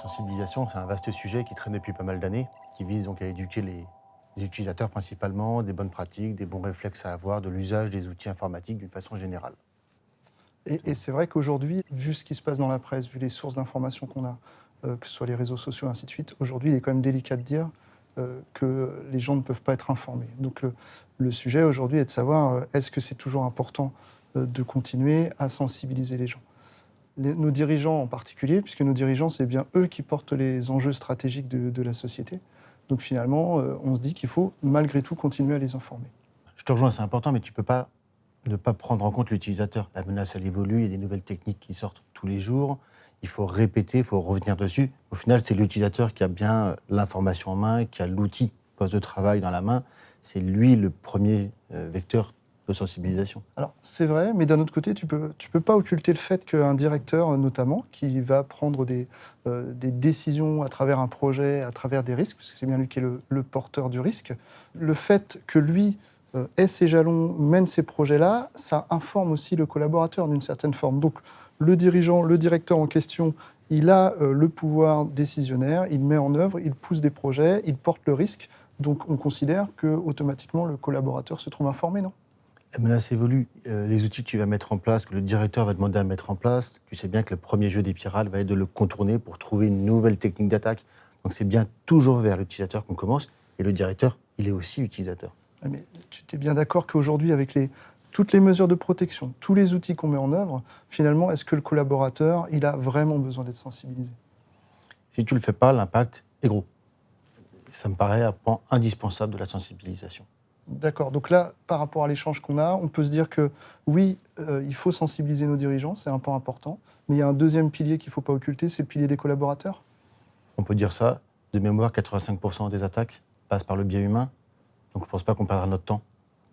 sensibilisation, c'est un vaste sujet qui traîne depuis pas mal d'années, qui vise donc à éduquer les utilisateurs principalement, des bonnes pratiques, des bons réflexes à avoir, de l'usage des outils informatiques d'une façon générale. Et c'est vrai qu'aujourd'hui, vu ce qui se passe dans la presse, vu les sources d'informations qu'on a, que ce soit les réseaux sociaux, ainsi de suite, aujourd'hui, il est quand même délicat de dire que les gens ne peuvent pas être informés. Donc le sujet aujourd'hui est de savoir est-ce que c'est toujours important de continuer à sensibiliser les gens. Nos dirigeants en particulier, puisque nos dirigeants, c'est bien eux qui portent les enjeux stratégiques de la société. Donc finalement, on se dit qu'il faut malgré tout continuer à les informer. Je te rejoins, c'est important, mais tu ne peux pas ne pas prendre en compte l'utilisateur. La menace, elle évolue, il y a des nouvelles techniques qui sortent tous les jours. Il faut répéter, il faut revenir dessus. Au final, c'est l'utilisateur qui a bien l'information en main, qui a l'outil poste de travail dans la main. C'est lui le premier vecteur de sensibilisation. Alors c'est vrai, mais d'un autre côté, tu peux pas occulter le fait qu'un directeur, notamment, qui va prendre des décisions à travers un projet, à travers des risques, parce que c'est bien lui qui est le porteur du risque, le fait que lui ait ses jalons, mène ces projets-là, ça informe aussi le collaborateur d'une certaine forme. Donc le dirigeant, le directeur en question, il a le pouvoir décisionnaire, il met en œuvre, il pousse des projets, il porte le risque. Donc on considère qu'automatiquement le collaborateur se trouve informé, non ? La menace évolue. Les outils que tu vas mettre en place, que le directeur va demander à mettre en place, tu sais bien que le premier jeu des pirates va être de le contourner pour trouver une nouvelle technique d'attaque. Donc c'est bien toujours vers l'utilisateur qu'on commence. Et le directeur, il est aussi utilisateur. Mais tu es bien d'accord qu'aujourd'hui, avec toutes les mesures de protection, tous les outils qu'on met en œuvre, finalement, est-ce que le collaborateur, il a vraiment besoin d'être sensibilisé ? Si tu ne le fais pas, l'impact est gros. Ça me paraît un pan indispensable de la sensibilisation. D'accord. Donc là, par rapport à l'échange qu'on a, on peut se dire que oui, il faut sensibiliser nos dirigeants, c'est un point important, mais il y a un deuxième pilier qu'il ne faut pas occulter, c'est le pilier des collaborateurs. On peut dire ça. De mémoire, 85% des attaques passent par le biais humain. Donc je ne pense pas qu'on perdra notre temps.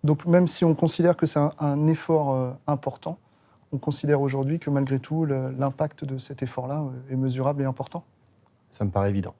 Donc même si on considère que c'est un effort important, on considère aujourd'hui que malgré tout, l'impact de cet effort-là est mesurable et important. Ça me paraît évident.